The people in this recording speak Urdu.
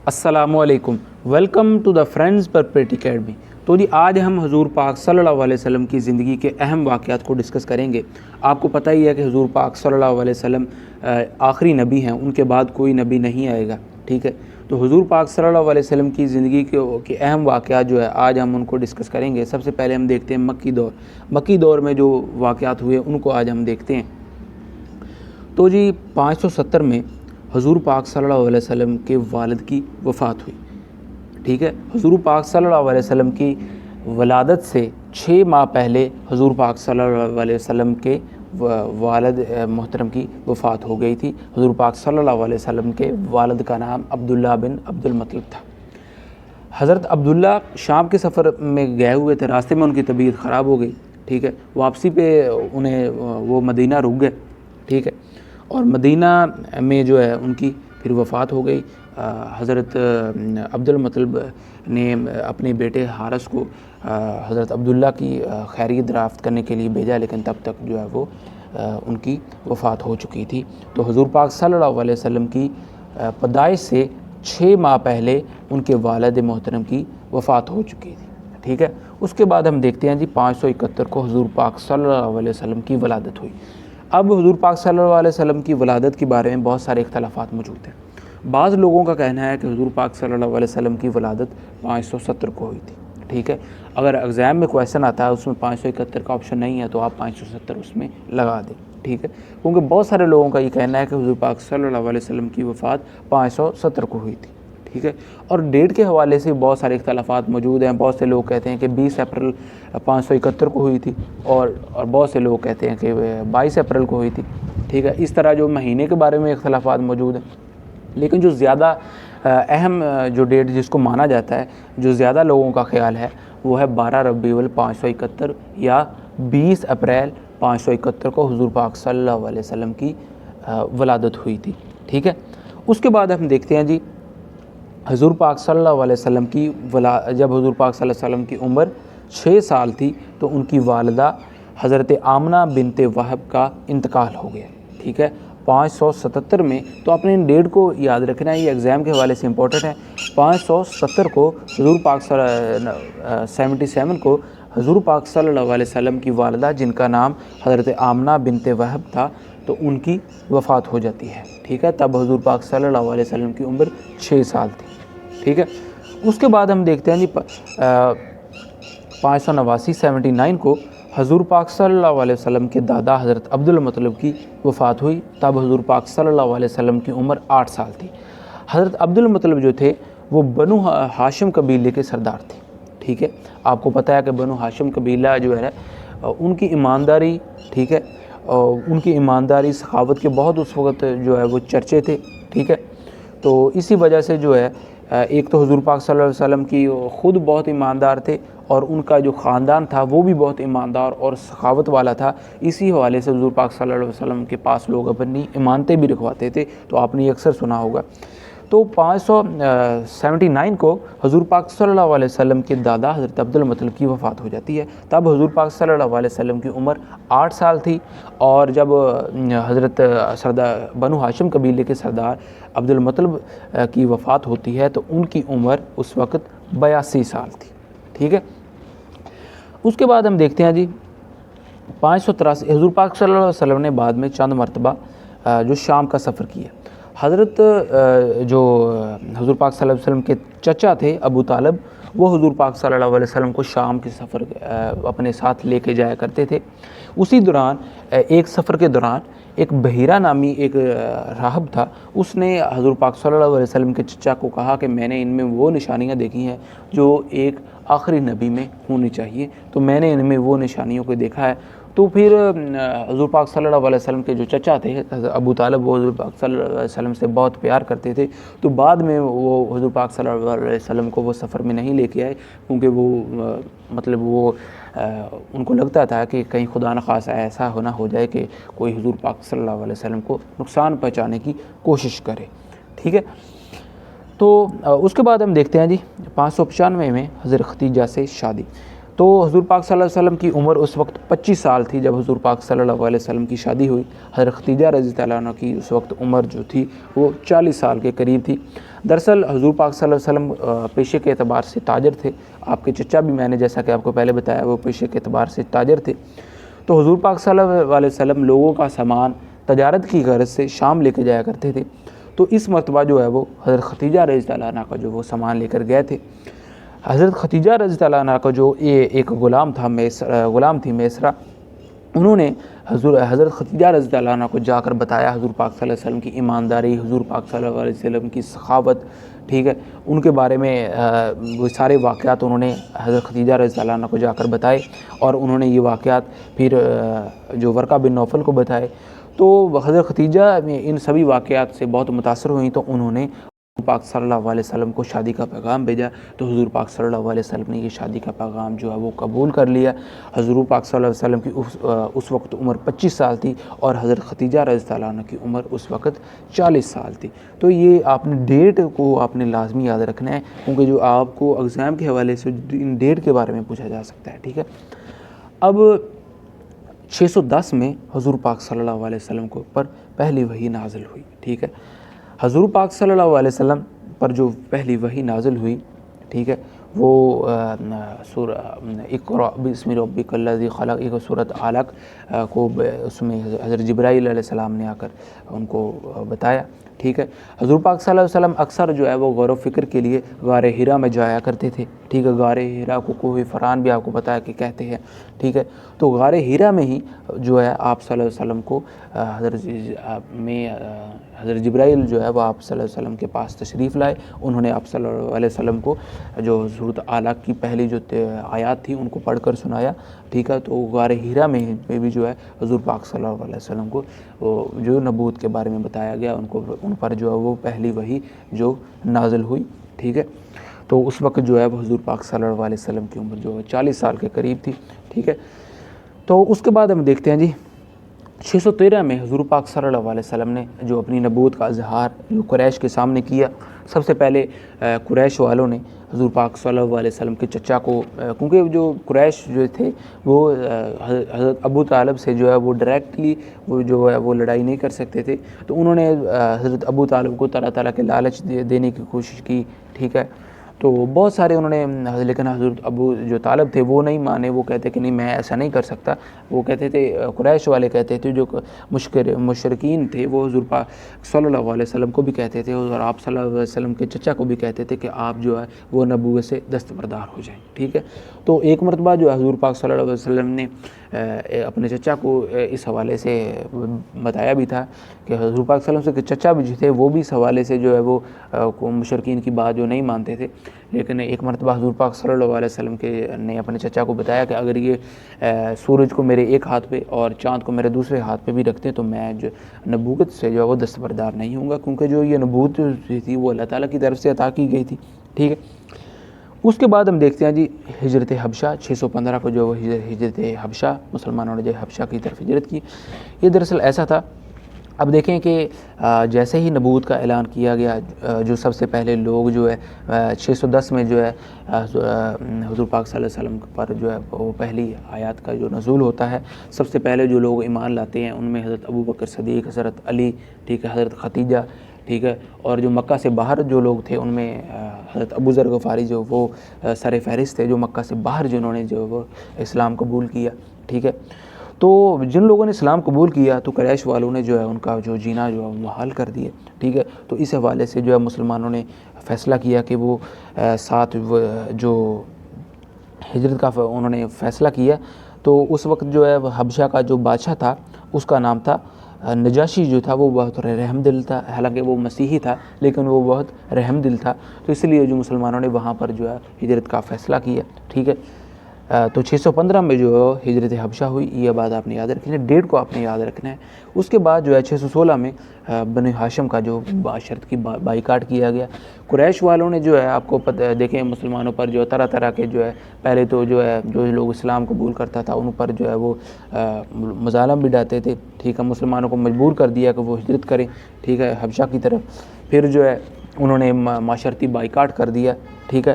السلام علیکم، welcome to the friends property academy. تو جی آج ہم حضور پاک صلی اللہ علیہ وسلم کی زندگی کے اہم واقعات کو ڈسکس کریں گے۔ آپ کو پتہ ہی ہے کہ حضور پاک صلی اللہ علیہ وسلم آخری نبی ہیں، ان کے بعد کوئی نبی نہیں آئے گا، ٹھیک ہے۔ تو حضور پاک صلی اللہ علیہ وسلم کی زندگی کے اہم واقعات جو ہے آج ہم ان کو ڈسکس کریں گے۔ سب سے پہلے ہم دیکھتے ہیں مکی دور میں جو واقعات ہوئے ان کو آج ہم دیکھتے ہیں۔ تو جی 570 میں حضور پاک صلی اللہ علیہ وسلم کے والد کی وفات ہوئی، ٹھیک ہے۔ حضور پاک صلی اللہ علیہ وسلم کی ولادت سے 6 ماہ پہلے حضور پاک صلی اللہ علیہ وسلم کے والد محترم کی وفات ہو گئی تھی۔ حضور پاک صلی اللہ علیہ وسلم کے والد کا نام عبداللہ بن عبد المطلب تھا۔ حضرت عبداللہ شام کے سفر میں گئے ہوئے تھے، راستے میں ان کی طبیعت خراب ہو گئی، ٹھیک ہے۔ واپسی پہ وہ مدینہ رک گئے، ٹھیک ہے، اور مدینہ میں جو ہے ان کی پھر وفات ہو گئی۔ حضرت عبد المطلب نے اپنے بیٹے حارث کو حضرت عبداللہ کی خیریت دریافت کرنے کے لیے بھیجا، لیکن تب تک جو ہے وہ ان کی وفات ہو چکی تھی۔ تو حضور پاک صلی اللہ علیہ وسلم کی پیدائش سے 6 ماہ پہلے ان کے والد محترم کی وفات ہو چکی تھی، ٹھیک ہے۔ اس کے بعد ہم دیکھتے ہیں جی 571 کو حضور پاک صلی اللہ علیہ وسلم کی ولادت ہوئی۔ اب حضور پاک صلی اللہ علیہ وسلم کی ولادت کے بارے میں بہت سارے اختلافات موجود ہیں۔ بعض لوگوں کا کہنا ہے کہ حضور پاک صلی اللہ علیہ وسلم کی ولادت 570 کو ہوئی تھی، ٹھیک ہے۔ اگر ایگزام میں کویشچن آتا ہے اس میں 571 کا آپشن نہیں ہے تو آپ 570 اس میں لگا دیں، ٹھیک ہے، کیونکہ بہت سارے لوگوں کا یہ کہنا ہے کہ حضور پاک صلی اللہ علیہ وسلم کی وفات 570 کو ہوئی تھی، ٹھیک ہے۔ اور ڈیٹ کے حوالے سے بہت سارے اختلافات موجود ہیں۔ بہت سے لوگ کہتے ہیں کہ 20 اپریل 571 کو ہوئی تھی، اور بہت سے لوگ کہتے ہیں کہ 22 اپریل کو ہوئی تھی، ٹھیک ہے۔ اس طرح جو مہینے کے بارے میں اختلافات موجود ہیں، لیکن جو زیادہ اہم جو ڈیٹ جس کو مانا جاتا ہے، جو زیادہ لوگوں کا خیال ہے، وہ ہے 12 ربیع الاول 571 یا 20 اپریل 571 کو حضور پاک صلی اللہ علیہ وسلم کی ولادت ہوئی تھی، ٹھیک ہے۔ اس کے بعد ہم دیکھتے ہیں جی حضور پاک صلی اللہ علیہ وسلم کی جب حضور پاک صلی اللہ علیہ وسلم کی عمر 6 سال تھی تو ان کی والدہ حضرت آمنہ بنت وہب کا انتقال ہو گیا، ٹھیک ہے، 577 میں۔ تو اپنے ان ڈیٹ کو یاد رکھنا ہے، یہ ایگزام کے حوالے سے امپورٹنٹ ہے۔ 570 کو حضور پاک 77 کو حضور پاک صلی اللہ علیہ وسلم کی والدہ جن کا نام حضرت آمنہ بنت وہب تھا تو ان کی وفات ہو جاتی ہے، ٹھیک ہے۔ تب حضور پاک صلی اللہ علیہ وسلم کی عمر 6 سال تھی، ٹھیک ہے۔ اس کے بعد ہم دیکھتے ہیں جی 589 79 کو حضور پاک صلی اللہ علیہ وسلم کے دادا حضرت عبد المطلب کی وفات ہوئی۔ تب حضور پاک صلی اللہ علیہ وسلم کی عمر 8 سال تھی۔ حضرت عبد المطلب جو تھے وہ بنو ہاشم قبیلے کے سردار تھے، ٹھیک ہے۔ آپ کو پتہ ہے کہ بنو ہاشم قبیلہ جو ہے ان کی ایمانداری، ٹھیک ہے، ان کی ایمانداری سخاوت کے بہت اس وقت جو ہے وہ چرچے تھے، ٹھیک ہے۔ تو اسی وجہ سے جو ہے ایک تو حضور پاک صلی اللہ علیہ وسلم کی خود بہت ایماندار تھے اور ان کا جو خاندان تھا وہ بھی بہت ایماندار اور سخاوت والا تھا۔ اسی حوالے سے حضور پاک صلی اللہ علیہ وسلم کے پاس لوگ اپنی امانتیں بھی رکھواتے تھے، تو آپ نے یہ اکثر سنا ہوگا۔ تو 579 کو حضور پاک صلی اللہ علیہ وسلم کے دادا حضرت عبد المطلب کی وفات ہو جاتی ہے۔ تب حضور پاک صلی اللہ علیہ وسلم کی عمر 8 سال تھی، اور جب حضرت بنو ہاشم قبیلے کے سردار عبد المطلب کی وفات ہوتی ہے تو ان کی عمر اس وقت 82 سال تھی، ٹھیک ہے۔ اس کے بعد ہم دیکھتے ہیں جی 583 حضور پاک صلی اللہ علیہ وسلم نے بعد میں چند مرتبہ جو شام کا سفر کیا۔ حضرت جو حضور پاک صلی اللہ علیہ وسلم کے چچا تھے ابو طالب، وہ حضور پاک صلی اللہ علیہ وسلم کو شام کے سفر اپنے ساتھ لے کے جایا کرتے تھے۔ اسی دوران ایک سفر کے دوران ایک بحیرہ نامی ایک راہب تھا، اس نے حضور پاک صلی اللہ علیہ وسلم کے چچا کو کہا کہ میں نے ان میں وہ نشانیاں دیکھی ہیں جو ایک آخری نبی میں ہونی چاہیے، تو میں نے ان میں وہ نشانیوں کو دیکھا ہے۔ تو پھر حضور پاک صلی اللہ علیہ وسلم کے جو چچا تھے ابو طالب، وہ حضور پاک صلی اللہ علیہ وسلم سے بہت پیار کرتے تھے، تو بعد میں وہ حضور پاک صلی اللہ علیہ وسلم کو وہ سفر میں نہیں لے کے آئے، کیونکہ وہ ان کو لگتا تھا کہ کہیں خدا نخواستہ ایسا ہونا ہو جائے کہ کوئی حضور پاک صلی اللہ علیہ وسلم کو نقصان پہنچانے کی کوشش کرے، ٹھیک ہے۔ تو اس کے بعد ہم دیکھتے ہیں جی 595 میں حضرت ختیجہ سے شادی۔ تو حضور پاک صلی اللہ علیہ وسلم کی عمر اس وقت 25 سال تھی جب حضور پاک صلی اللہ علیہ وسلم کی شادی ہوئی۔ حضرت ختیجہ رضی اللہ عنہ کی اس وقت عمر جو تھی وہ 40 سال کے قریب تھی۔ دراصل حضور پاک صلی اللہ علیہ وسلم پیشے کے اعتبار سے تاجر تھے. آپ کے چچا بھی، میں نے جیسا کہ آپ کو پہلے بتایا، وہ پیشے کے اعتبار سے تاجر تھے. تو حضور پاک صلی اللہ علیہ وسلم لوگوں کا سامان تجارت کی غرض سے شام لے کے جایا کرتے تھے. تو اس مرتبہ جو ہے وہ حضرت ختیجہ رضی اللہ عنہ کا جو وہ سامان لے کر گئے تھے. حضرت ختیجہ رضی اللہ عنہ کا جو ایک غلام تھی میسرہ، انہوں نے حضرت ختیجہ رضی اللہ عنہ کو جا کر بتایا حضور پاک صلی اللہ علیہ وسلم کی ایمانداری، حضور پاک صلی اللہ علیہ وسلم کی سخاوت، ٹھیک ہے، ان کے بارے میں وہ سارے واقعات انہوں نے حضرت ختیجہ رضی اللہ عنہ کو جا کر بتائے، اور انہوں نے یہ واقعات پھر جو ورقہ بن نوفل کو بتائے. تو حضرت ختیجہ ان سبھی واقعات سے بہت متاثر ہوئیں، تو انہوں نے حضور پاک صلی اللہ علیہ وسلم کو شادی کا پیغام بھیجا. تو حضور پاک صلی اللہ علیہ وسلم نے یہ شادی کا پیغام جو ہے وہ قبول کر لیا. حضور پاک صلی اللہ علیہ وسلم کی اس وقت عمر 25 سال تھی، اور حضرت ختیجہ رضی اللہ عنہ کی عمر اس وقت 40 سال تھی. تو یہ آپ نے ڈیٹ کو آپ نے لازمی یاد رکھنا ہے، کیونکہ جو آپ کو ایگزام کے حوالے سے ان ڈیٹ کے بارے میں پوچھا جا سکتا ہے. ٹھیک ہے. اب 610 میں حضور پاک صلی اللہ علیہ وسلم کے اوپر پہلی وحی نازل ہوئی. ٹھیک ہے. حضور پاک صلی اللہ علیہ وسلم پر جو پہلی وحی نازل ہوئی، ٹھیک ہے، وہ سورہ اقرأ بسم ربک الذی خلق، ایک سورۃ علق کو اس میں حضرت جبرائیل علیہ السلام نے آ کر ان کو بتایا. ٹھیک ہے. حضور پاک صلی اللہ علیہ وسلم اکثر جو ہے وہ غور و فکر کے لیے غار حرا میں جایا کرتے تھے. ٹھیک ہے. غار حرا کو کوہ فران بھی آپ کو بتایا کہ کہتے ہیں. ٹھیک ہے. تو غار حرا میں ہی جو ہے آپ صلی اللہ علیہ وسلم کو حضرت جبرائیل جو ہے وہ آپ صلی اللہ علیہ وسلم کے پاس تشریف لائے. انہوں نے آپ صلی اللہ علیہ وسلم کو جو سورۃ علق کی پہلی جو آیات تھی ان کو پڑھ کر سنایا. ٹھیک ہے. تو غار حرا میں بھی جو ہے حضور پاک صلی اللہ علیہ وسلم کو جو نبوت کے بارے میں بتایا گیا، ان پر جو ہے وہ پہلی وحی جو نازل ہوئی. ٹھیک ہے. تو اس وقت جو ہے وہ حضور پاک صلی اللہ علیہ وسلم کی عمر جو 40 سال کے قریب تھی. ٹھیک ہے. تو اس کے بعد ہم دیکھتے ہیں جی 613 میں حضور پاک صلی اللہ علیہ وسلم نے جو اپنی نبوت کا اظہار جو قریش کے سامنے کیا. سب سے پہلے قریش والوں نے حضور پاک صلی اللہ علیہ وسلم کے چچا کو، کیونکہ جو قریش جو تھے وہ حضرت ابو طالب سے جو ہے وہ ڈائریکٹلی وہ جو ہے وہ لڑائی نہیں کر سکتے تھے. تو انہوں نے حضرت ابو طالب کو طرح طرح کے لالچ دینے کی کوشش کی. ٹھیک ہے. تو بہت سارے انہوں نے، لیکن حضرت ابو جو طالب تھے وہ نہیں مانے. وہ کہتے کہ نہیں، میں ایسا نہیں کر سکتا. وہ کہتے تھے، قریش والے کہتے تھے، جو مشرکین تھے وہ حضور پاک صلی اللہ علیہ وسلم کو بھی کہتے تھے، اور آپ صلی اللہ علیہ وسلم کے چچا کو بھی کہتے تھے کہ آپ جو ہے وہ نبوت سے دستبردار ہو جائیں. ٹھیک ہے. تو ایک مرتبہ جو حضور پاک صلی اللہ علیہ وسلم نے اپنے چچا کو اس حوالے سے بتایا بھی تھا کہ حضور پاک صلی اللہ علیہ وسلم کے چچا بھی جو تھے وہ بھی اس حوالے سے جو ہے وہ مشرکین کی بات جو نہیں مانتے تھے. لیکن ایک مرتبہ حضور پاک صلی اللہ علیہ وسلم نے اپنے چچا کو بتایا کہ اگر یہ سورج کو میرے ایک ہاتھ پہ اور چاند کو میرے دوسرے ہاتھ پہ بھی رکھتے تو میں جو نبوت سے جو ہے وہ دستبردار نہیں ہوں گا، کیونکہ جو یہ نبوت تھی وہ اللہ تعالیٰ کی طرف سے عطا کی گئی تھی. ٹھیک ہے. اس کے بعد ہم دیکھتے ہیں جی ہجرت حبشہ 615 کو جو ہجرت حبشہ، مسلمانوں نے جو حبشہ کی طرف ہجرت کی. یہ دراصل ایسا تھا، اب دیکھیں کہ جیسے ہی نبوت کا اعلان کیا گیا، جو سب سے پہلے لوگ جو ہے 610 میں جو ہے حضور پاک صلی اللہ علیہ وسلم پر جو ہے وہ پہلی آیات کا جو نزول ہوتا ہے، سب سے پہلے جو لوگ ایمان لاتے ہیں ان میں حضرت ابو بکر صدیق، حضرت علی، ٹھیک ہے، حضرت ختیجہ، ٹھیک ہے. اور جو مکہ سے باہر جو لوگ تھے ان میں حضرت ابو ذر غفاری جو وہ سر فہرست تھے، جو مکہ سے باہر جنہوں نے جو وہ اسلام قبول کیا. ٹھیک ہے. تو جن لوگوں نے اسلام قبول کیا تو قریش والوں نے جو ہے ان کا جو جینا جو ہے محال کر دیا. ٹھیک ہے. تو اس حوالے سے جو ہے مسلمانوں نے فیصلہ کیا کہ وہ ساتھ جو ہجرت کا انہوں نے فیصلہ کیا. تو اس وقت جو ہے حبشہ کا جو بادشاہ تھا اس کا نام تھا نجاشی. جو تھا وہ بہت رحم دل تھا، حالانکہ وہ مسیحی تھا لیکن وہ بہت رحم دل تھا. تو اس لیے جو مسلمانوں نے وہاں پر جو ہے ہجرت کا فیصلہ کیا. ٹھیک ہے. تو 615 میں جو ہجرت حبشہ ہوئی، یہ بات آپ نے یاد رکھنی ہے، ڈیٹ کو آپ نے یاد رکھنا ہے. اس کے بعد جو ہے 616 میں بنی ہاشم کا جو شرط کی بائیکاٹ کیا گیا. قریش والوں نے جو ہے آپ کو دیکھیں مسلمانوں پر جو طرح طرح کے جو ہے پہلے تو جو ہے جو لوگ اسلام قبول کرتا تھا ان پر جو ہے وہ مظالم بھی ڈالتے تھے. ٹھیک ہے. مسلمانوں کو مجبور کر دیا کہ وہ ہجرت کریں. ٹھیک ہے. حبشہ کی طرف. پھر جو ہے انہوں نے معاشرتی بائیکاٹ کر دیا. ٹھیک ہے.